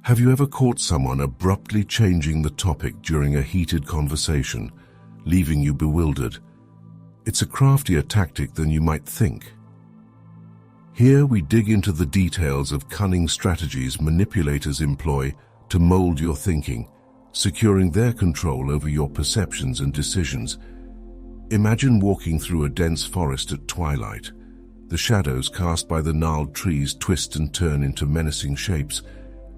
Have you ever caught someone abruptly changing the topic during a heated conversation, leaving you bewildered? It's a craftier tactic than you might think. Here we dig into the details of cunning strategies manipulators employ to mold your thinking, securing their control over your perceptions and decisions. Imagine walking through a dense forest at twilight. The shadows cast by the gnarled trees twist and turn into menacing shapes,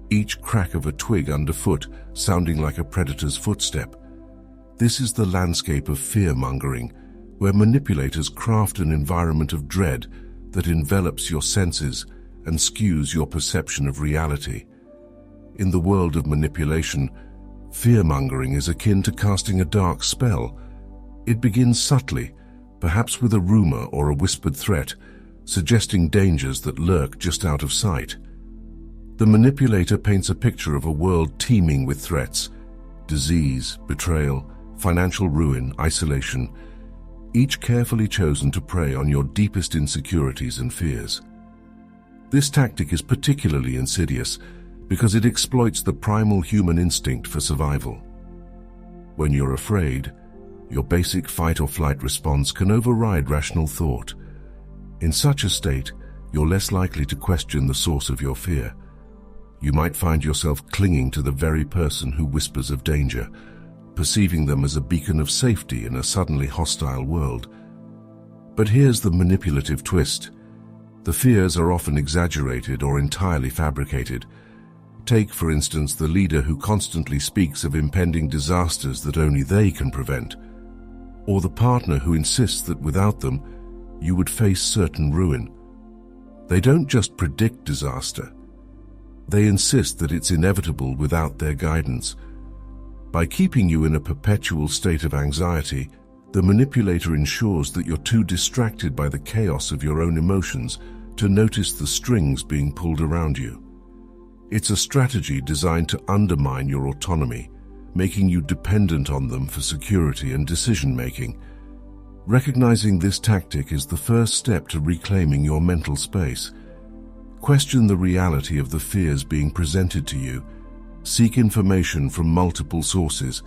each crack of a twig underfoot sounding like a predator's footstep. This is the landscape of fear-mongering, where manipulators craft an environment of dread that envelops your senses and skews your perception of reality. In the world of manipulation, fear-mongering is akin to casting a dark spell. It begins subtly, perhaps with a rumor or a whispered threat, suggesting dangers that lurk just out of sight. The manipulator paints a picture of a world teeming with threats: disease, betrayal, financial ruin, isolation, each carefully chosen to prey on your deepest insecurities and fears. This tactic is particularly insidious because it exploits the primal human instinct for survival. When you're afraid, your basic fight-or-flight response can override rational thought. In such a state, you're less likely to question the source of your fear. You might find yourself clinging to the very person who whispers of danger, perceiving them as a beacon of safety in a suddenly hostile world. But here's the manipulative twist. The fears are often exaggerated or entirely fabricated. Take, for instance, the leader who constantly speaks of impending disasters that only they can prevent, or the partner who insists that without them, you would face certain ruin. They don't just predict disaster. They insist that it's inevitable without their guidance. By keeping you in a perpetual state of anxiety, the manipulator ensures that you're too distracted by the chaos of your own emotions to notice the strings being pulled around you. It's a strategy designed to undermine your autonomy, making you dependent on them for security and decision-making. Recognizing this tactic is the first step to reclaiming your mental space. Question the reality of the fears being presented to you. Seek information from multiple sources.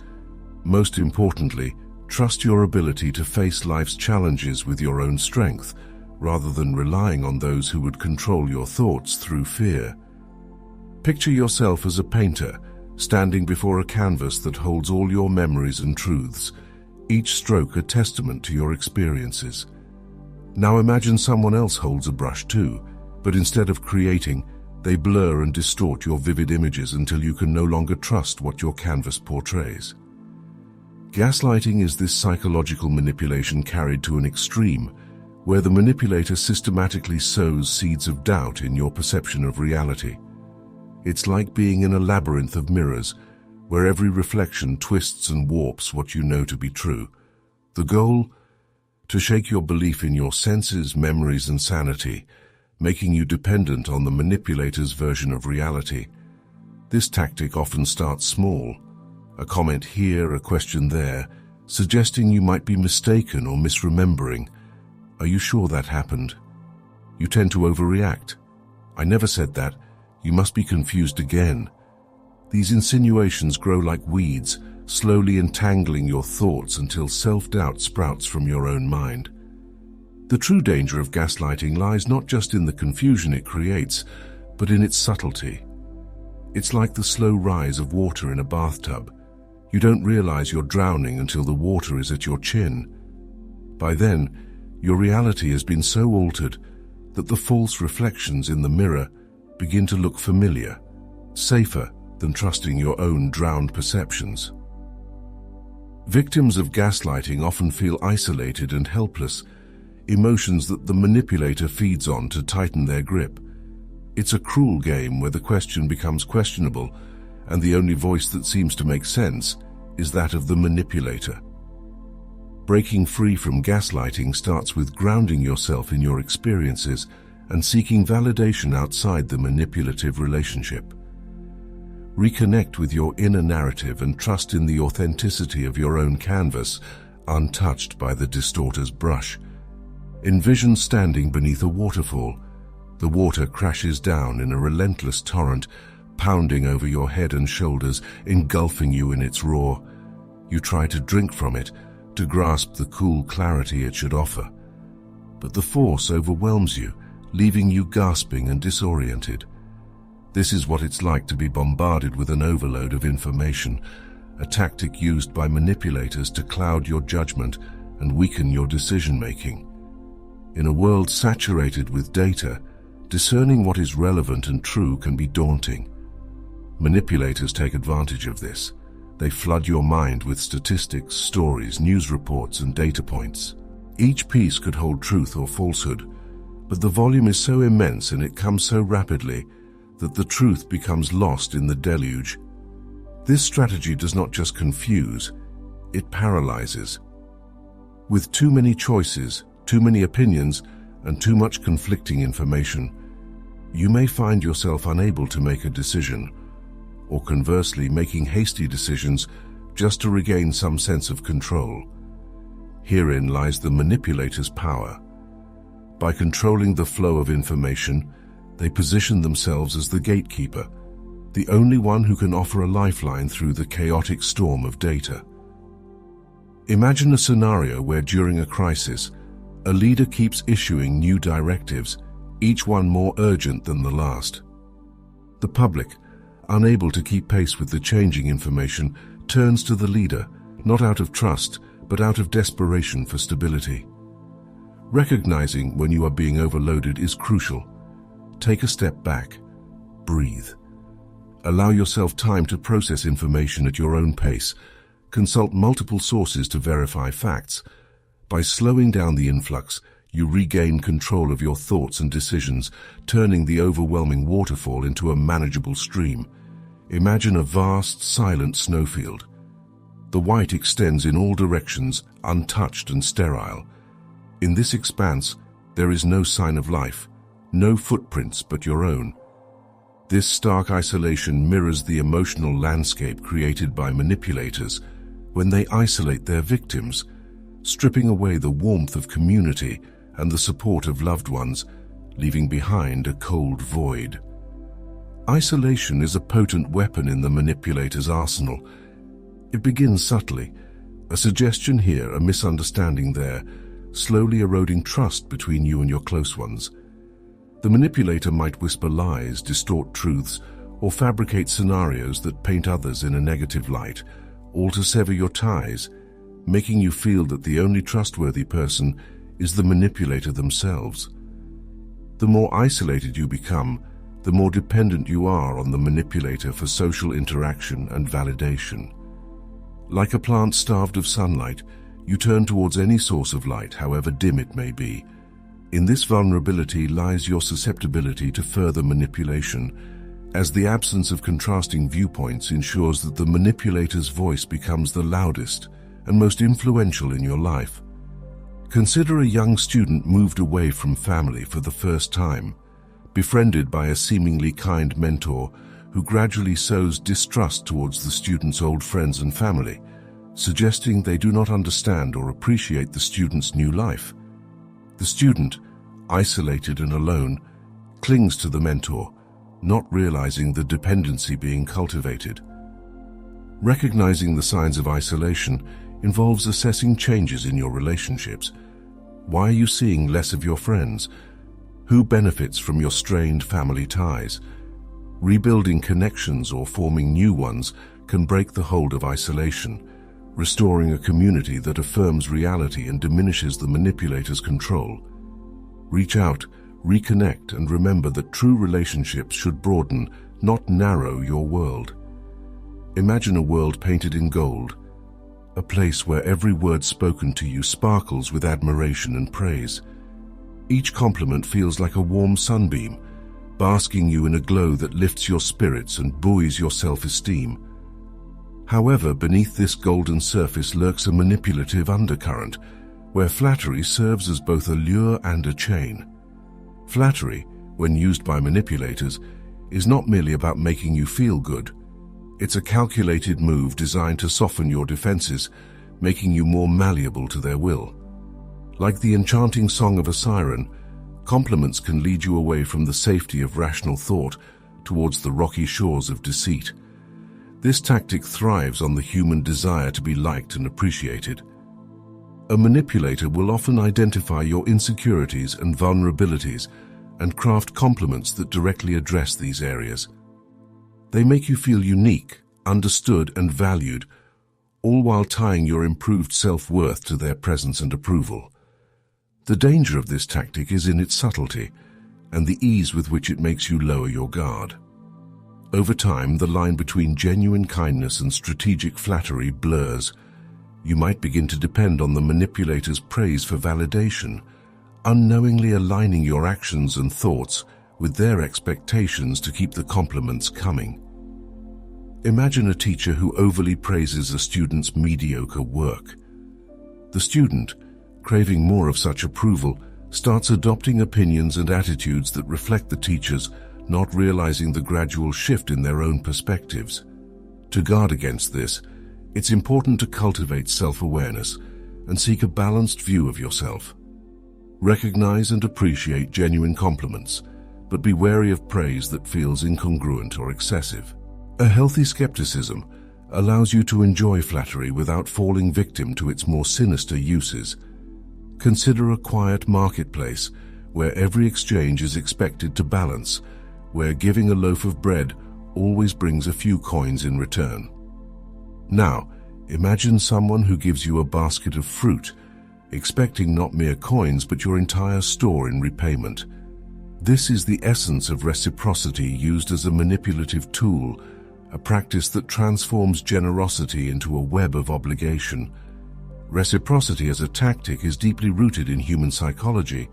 Most importantly, trust your ability to face life's challenges with your own strength, rather than relying on those who would control your thoughts through fear. Picture yourself as a painter, standing before a canvas that holds all your memories and truths, each stroke a testament to your experiences. Now imagine someone else holds a brush too, but instead of creating, they blur and distort your vivid images until you can no longer trust what your canvas portrays. Gaslighting is this psychological manipulation carried to an extreme, where the manipulator systematically sows seeds of doubt in your perception of reality. It's like being in a labyrinth of mirrors, where every reflection twists and warps what you know to be true. The goal? To shake your belief in your senses, memories, and sanity, making you dependent on the manipulator's version of reality. This tactic often starts small, a comment here, a question there, suggesting you might be mistaken or misremembering. Are you sure that happened? You tend to overreact. I never said that. You must be confused again. These insinuations grow like weeds, slowly entangling your thoughts until self-doubt sprouts from your own mind. The true danger of gaslighting lies not just in the confusion it creates, but in its subtlety. It's like the slow rise of water in a bathtub. You don't realize you're drowning until the water is at your chin. By then, your reality has been so altered that the false reflections in the mirror begin to look familiar, safer than trusting your own drowned perceptions. Victims of gaslighting often feel isolated and helpless, emotions that the manipulator feeds on to tighten their grip. It's a cruel game where the question becomes questionable, and the only voice that seems to make sense is that of the manipulator. Breaking free from gaslighting starts with grounding yourself in your experiences and seeking validation outside the manipulative relationship. Reconnect with your inner narrative and trust in the authenticity of your own canvas, untouched by the distorter's brush. Envision standing beneath a waterfall. The water crashes down in a relentless torrent, pounding over your head and shoulders, engulfing you in its roar. You try to drink from it, to grasp the cool clarity it should offer. But the force overwhelms you, leaving you gasping and disoriented. This is what it's like to be bombarded with an overload of information, a tactic used by manipulators to cloud your judgment and weaken your decision-making. In a world saturated with data, discerning what is relevant and true can be daunting. Manipulators take advantage of this. They flood your mind with statistics, stories, news reports, and data points. Each piece could hold truth or falsehood, but the volume is so immense and it comes so rapidly that the truth becomes lost in the deluge. This strategy does not just confuse, it paralyzes. With too many choices, too many opinions, and too much conflicting information, you may find yourself unable to make a decision, or conversely making hasty decisions just to regain some sense of control. Herein lies the manipulator's power. By controlling the flow of information, they position themselves as the gatekeeper, the only one who can offer a lifeline through the chaotic storm of data. Imagine a scenario where during a crisis, a leader keeps issuing new directives, each one more urgent than the last. The public, unable to keep pace with the changing information, turns to the leader, not out of trust, but out of desperation for stability. Recognizing when you are being overloaded is crucial. Take a step back. Breathe. Allow yourself time to process information at your own pace. Consult multiple sources to verify facts. By slowing down the influx, you regain control of your thoughts and decisions, turning the overwhelming waterfall into a manageable stream. Imagine a vast, silent snowfield. The white extends in all directions, untouched and sterile. In this expanse, there is no sign of life, no footprints but your own. This stark isolation mirrors the emotional landscape created by manipulators when they isolate their victims, stripping away the warmth of community and the support of loved ones, leaving behind a cold void. Isolation is a potent weapon in the manipulator's arsenal. It begins subtly, a suggestion here, a misunderstanding there, slowly eroding trust between you and your close ones. The manipulator might whisper lies, distort truths, or fabricate scenarios that paint others in a negative light, all to sever your ties, making you feel that the only trustworthy person is the manipulator themselves. The more isolated you become, the more dependent you are on the manipulator for social interaction and validation. Like a plant starved of sunlight, you turn towards any source of light, however dim it may be. In this vulnerability lies your susceptibility to further manipulation, as the absence of contrasting viewpoints ensures that the manipulator's voice becomes the loudest and most influential in your life. Consider a young student moved away from family for the first time, befriended by a seemingly kind mentor who gradually sows distrust towards the student's old friends and family, suggesting they do not understand or appreciate the student's new life. The student, isolated and alone, clings to the mentor, not realizing the dependency being cultivated. Recognizing the signs of isolation involves assessing changes in your relationships. Why are you seeing less of your friends? Who benefits from your strained family ties? Rebuilding connections or forming new ones can break the hold of isolation, restoring a community that affirms reality and diminishes the manipulator's control. Reach out, reconnect, and remember that true relationships should broaden, not narrow your world. Imagine a world painted in gold, a place where every word spoken to you sparkles with admiration and praise. Each compliment feels like a warm sunbeam, basking you in a glow that lifts your spirits and buoys your self-esteem. However, beneath this golden surface lurks a manipulative undercurrent, where flattery serves as both a lure and a chain. Flattery, when used by manipulators, is not merely about making you feel good. It's a calculated move designed to soften your defenses, making you more malleable to their will. Like the enchanting song of a siren, compliments can lead you away from the safety of rational thought, towards the rocky shores of deceit. This tactic thrives on the human desire to be liked and appreciated. A manipulator will often identify your insecurities and vulnerabilities and craft compliments that directly address these areas. They make you feel unique, understood, and valued, all while tying your improved self-worth to their presence and approval. The danger of this tactic is in its subtlety and the ease with which it makes you lower your guard. Over time, the line between genuine kindness and strategic flattery blurs. You might begin to depend on the manipulator's praise for validation, unknowingly aligning your actions and thoughts with their expectations to keep the compliments coming. Imagine a teacher who overly praises a student's mediocre work. The student, craving more of such approval, starts adopting opinions and attitudes that reflect the teacher's, not realizing the gradual shift in their own perspectives. To guard against this, it's important to cultivate self-awareness and seek a balanced view of yourself. Recognize and appreciate genuine compliments, but be wary of praise that feels incongruent or excessive. A healthy skepticism allows you to enjoy flattery without falling victim to its more sinister uses. Consider a quiet marketplace where every exchange is expected to balance, where giving a loaf of bread always brings a few coins in return. Now, imagine someone who gives you a basket of fruit, expecting not mere coins but your entire store in repayment. This is the essence of reciprocity used as a manipulative tool, a practice that transforms generosity into a web of obligation. Reciprocity as a tactic is deeply rooted in human psychology.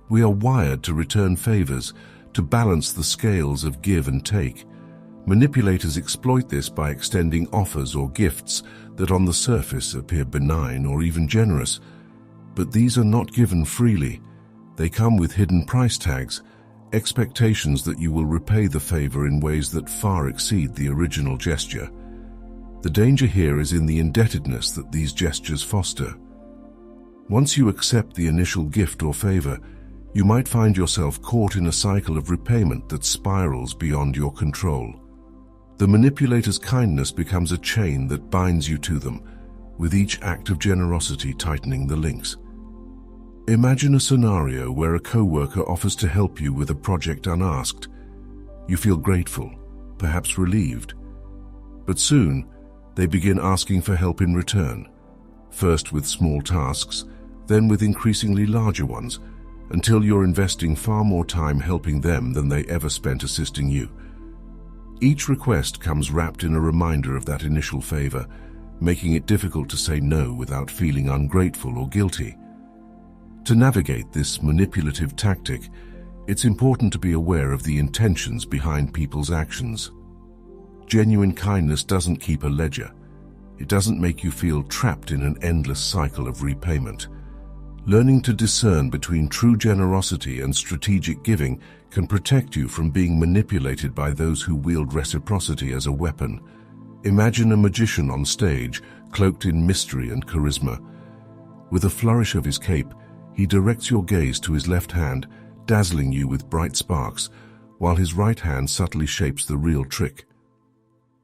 We are wired to return favors, to balance the scales of give and take. Manipulators exploit this by extending offers or gifts that on the surface appear benign or even generous. But these are not given freely. They come with hidden price tags, expectations that you will repay the favor in ways that far exceed the original gesture. The danger here is in the indebtedness that these gestures foster. Once you accept the initial gift or favor, you might find yourself caught in a cycle of repayment that spirals beyond your control. The manipulator's kindness becomes a chain that binds you to them, with each act of generosity tightening the links. Imagine a scenario where a co-worker offers to help you with a project unasked. You feel grateful, perhaps relieved. But soon, they begin asking for help in return, first with small tasks, then with increasingly larger ones, until you're investing far more time helping them than they ever spent assisting you. Each request comes wrapped in a reminder of that initial favor, making it difficult to say no without feeling ungrateful or guilty. To navigate this manipulative tactic, it's important to be aware of the intentions behind people's actions. Genuine kindness doesn't keep a ledger. It doesn't make you feel trapped in an endless cycle of repayment. Learning to discern between true generosity and strategic giving can protect you from being manipulated by those who wield reciprocity as a weapon. Imagine a magician on stage, cloaked in mystery and charisma. With a flourish of his cape, he directs your gaze to his left hand, dazzling you with bright sparks, while his right hand subtly shapes the real trick.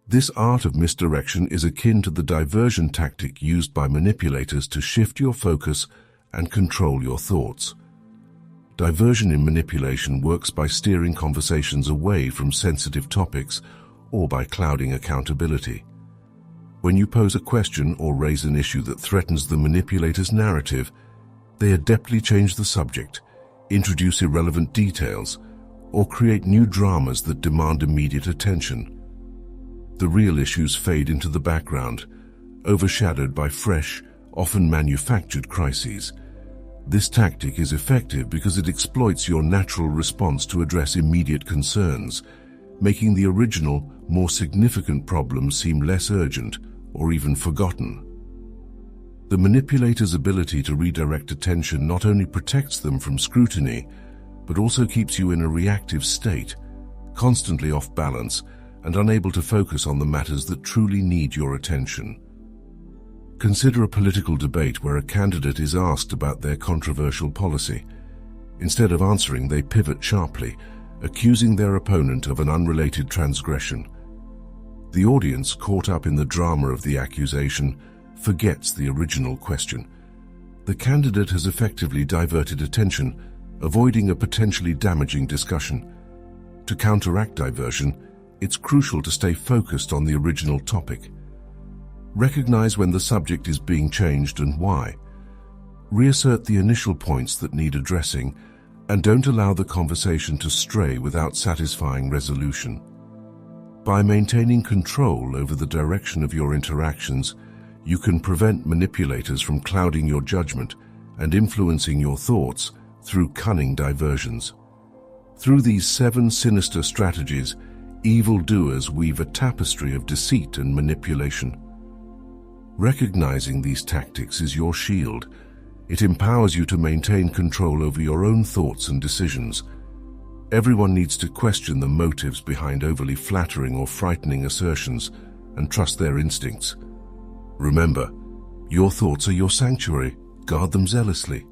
This art of misdirection is akin to the diversion tactic used by manipulators to shift your focus and control your thoughts. Diversion in manipulation works by steering conversations away from sensitive topics or by clouding accountability. When you pose a question or raise an issue that threatens the manipulator's narrative, they adeptly change the subject, introduce irrelevant details, or create new dramas that demand immediate attention. The real issues fade into the background, overshadowed by fresh, often manufactured crises. This tactic is effective because it exploits your natural response to address immediate concerns, making the original, more significant problems seem less urgent or even forgotten. The manipulator's ability to redirect attention not only protects them from scrutiny, but also keeps you in a reactive state, constantly off balance and unable to focus on the matters that truly need your attention. Consider a political debate where a candidate is asked about their controversial policy. Instead of answering, they pivot sharply, accusing their opponent of an unrelated transgression. The audience, caught up in the drama of the accusation, forgets the original question. The candidate has effectively diverted attention, avoiding a potentially damaging discussion. To counteract diversion, it's crucial to stay focused on the original topic. Recognize when the subject is being changed and why. Reassert the initial points that need addressing, and don't allow the conversation to stray without satisfying resolution. By maintaining control over the direction of your interactions, you can prevent manipulators from clouding your judgment and influencing your thoughts through cunning diversions. Through these 7 sinister strategies, evildoers weave a tapestry of deceit and manipulation. Recognizing these tactics is your shield. It empowers you to maintain control over your own thoughts and decisions. Everyone needs to question the motives behind overly flattering or frightening assertions and trust their instincts. Remember, your thoughts are your sanctuary. Guard them zealously.